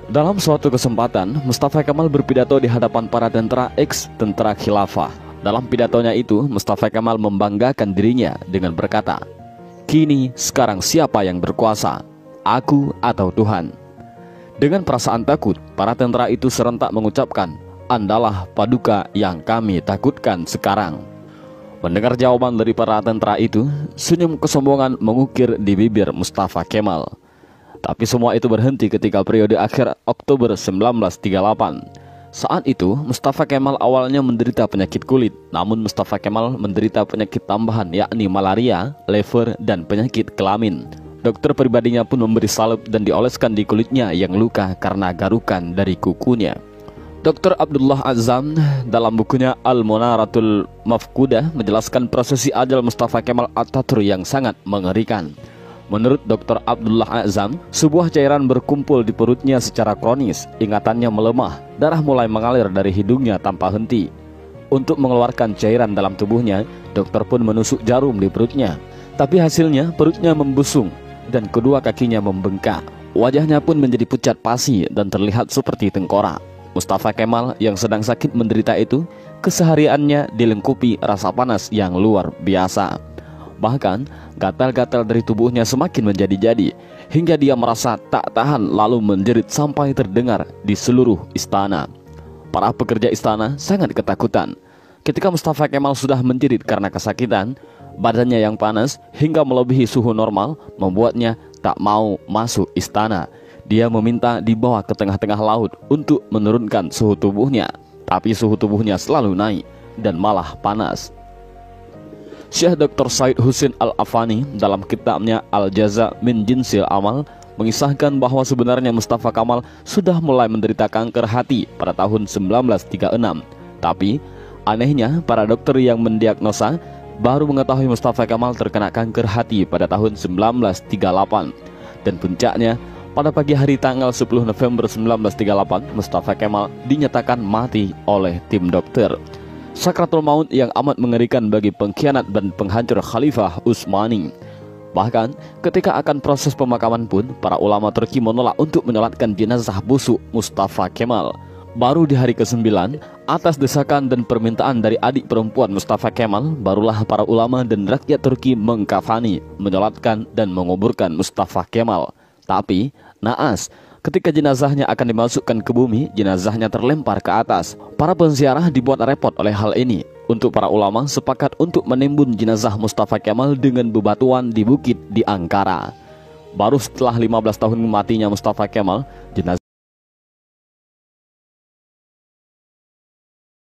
Dalam suatu kesempatan, Mustafa Kemal berpidato di hadapan para tentara ex-tentara khilafah. Dalam pidatonya itu, Mustafa Kemal membanggakan dirinya dengan berkata, "Kini sekarang siapa yang berkuasa, aku atau Tuhan?" Dengan perasaan takut, para tentara itu serentak mengucapkan, "Andalah paduka yang kami takutkan sekarang." Mendengar jawaban dari para tentara itu, senyum kesombongan mengukir di bibir Mustafa Kemal. Tapi semua itu berhenti ketika periode akhir Oktober 1938. Saat itu, Mustafa Kemal awalnya menderita penyakit kulit, namun Mustafa Kemal menderita penyakit tambahan yakni malaria, lever, dan penyakit kelamin. Dokter pribadinya pun memberi salep dan dioleskan di kulitnya yang luka karena garukan dari kukunya. Dr. Abdullah Azzam dalam bukunya Al-Munaratul Mafkudah menjelaskan prosesi ajal Mustafa Kemal Atatürk yang sangat mengerikan. Menurut Dr. Abdullah Azzam, sebuah cairan berkumpul di perutnya secara kronis, ingatannya melemah, darah mulai mengalir dari hidungnya tanpa henti. Untuk mengeluarkan cairan dalam tubuhnya, dokter pun menusuk jarum di perutnya. Tapi hasilnya perutnya membusung dan kedua kakinya membengkak. Wajahnya pun menjadi pucat pasi dan terlihat seperti tengkorak. Mustafa Kemal yang sedang sakit menderita itu, kesehariannya dilengkupi rasa panas yang luar biasa. Bahkan, gatal-gatal dari tubuhnya semakin menjadi-jadi, hingga dia merasa tak tahan lalu menjerit sampai terdengar di seluruh istana. Para pekerja istana sangat ketakutan. Ketika Mustafa Kemal sudah menjerit karena kesakitan, badannya yang panas hingga melebihi suhu normal membuatnya tak mau masuk istana. Dia meminta dibawa ke tengah-tengah laut untuk menurunkan suhu tubuhnya, tapi suhu tubuhnya selalu naik dan malah panas. Syekh Dr. Said Husin Al-Afani dalam kitabnya Al-Jaza min Jinsil Amal mengisahkan bahwa sebenarnya Mustafa Kemal sudah mulai menderita kanker hati pada tahun 1936. Tapi anehnya para dokter yang mendiagnosa baru mengetahui Mustafa Kemal terkena kanker hati pada tahun 1938. Dan puncaknya, pada pagi hari tanggal 10 November 1938, Mustafa Kemal dinyatakan mati oleh tim dokter. Sakratul maut yang amat mengerikan bagi pengkhianat dan penghancur Khalifah Utsmani. Bahkan ketika akan proses pemakaman pun, para ulama Turki menolak untuk menyolatkan jenazah busuk Mustafa Kemal. Baru di hari ke-9, atas desakan dan permintaan dari adik perempuan Mustafa Kemal, barulah para ulama dan rakyat Turki mengkafani, menyolatkan dan menguburkan Mustafa Kemal. Tapi naas, ketika jenazahnya akan dimasukkan ke bumi, jenazahnya terlempar ke atas. Para penziarah dibuat repot oleh hal ini. Untuk para ulama sepakat untuk menimbun jenazah Mustafa Kemal dengan bebatuan di bukit di Ankara. Baru setelah 15 tahun matinya Mustafa Kemal, jenazah